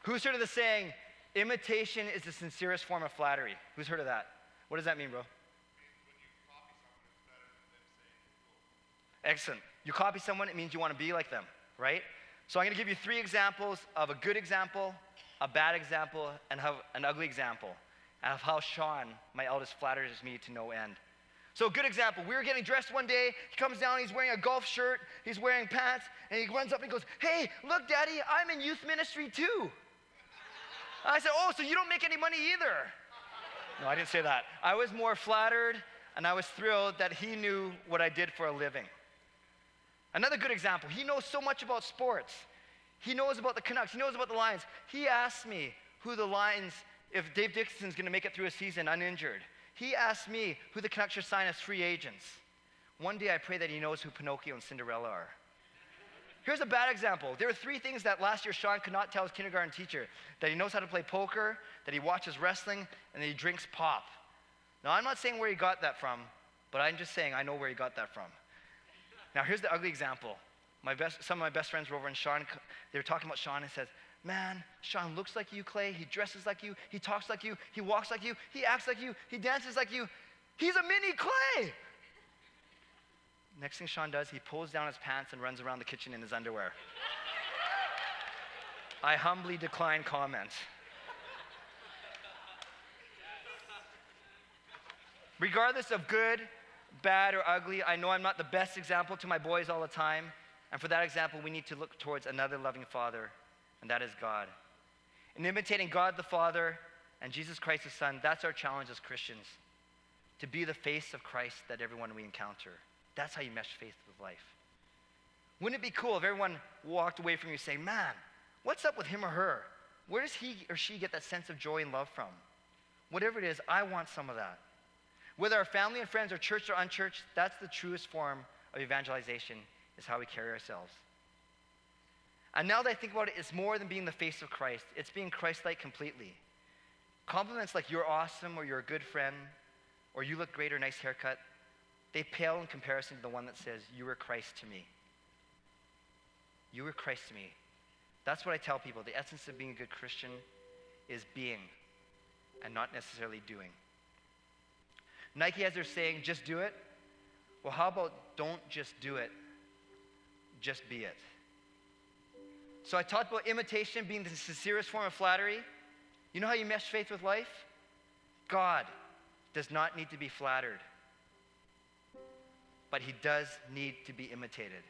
Who's heard of the saying, imitation is the sincerest form of flattery? Who's heard of that? What does that mean, bro? When you copy someone, it's better than them saying you're cool. Excellent. You copy someone, it means you want to be like them, right? So I'm going to give you 3 examples of a good example, a bad example, and an ugly example of how Sean, my eldest, flatters me to no end. So a good example, we were getting dressed one day, he comes down, he's wearing a golf shirt, he's wearing pants, and he runs up and goes, "Hey, look, Daddy, I'm in youth ministry too." I said, "Oh, so you don't make any money either?" No, I didn't say that. I was more flattered, and I was thrilled that he knew what I did for a living. Another good example, he knows so much about sports. He knows about the Canucks, he knows about the Lions. He asked me who the Lions, if Dave Dixon's going to make it through a season uninjured. He asked me who the Canucks should sign as free agents. One day I pray that he knows who Pinocchio and Cinderella are. Here's a bad example. There were 3 things that last year Sean could not tell his kindergarten teacher: that he knows how to play poker, that he watches wrestling, and that he drinks pop. Now, I'm not saying where he got that from, but I'm just saying I know where he got that from. Now, here's the ugly example. Some of my best friends were over, and Sean, they were talking about Sean, and says, "Man, Sean looks like you, Clay. He dresses like you. He talks like you. He walks like you. He acts like you. He dances like you. He's a mini Clay." Next thing Sean does, he pulls down his pants and runs around the kitchen in his underwear. I humbly decline comment. Regardless of good, bad, or ugly, I know I'm not the best example to my boys all the time. And for that example, we need to look towards another loving Father, and that is God. In imitating God the Father and Jesus Christ the Son, that's our challenge as Christians, to be the face of Christ that everyone we encounter. That's how you mesh faith with life. Wouldn't it be cool if everyone walked away from you saying, "Man, what's up with him or her? Where does he or she get that sense of joy and love from?" Whatever it is, I want some of that. Whether our family and friends are churched or unchurched, that's the truest form of evangelization, is how we carry ourselves. And now that I think about it, it's more than being the face of Christ. It's being Christ-like completely. Compliments like "you're awesome," or "you're a good friend," or "you look great," or "nice haircut," they pale in comparison to the one that says, "You were Christ to me." You were Christ to me. That's what I tell people. The essence of being a good Christian is being and not necessarily doing. Nike has their saying, "Just do it." Well, how about don't just do it, just be it. So I talked about imitation being the sincerest form of flattery. You know how you mesh faith with life? God does not need to be flattered, but he does need to be imitated.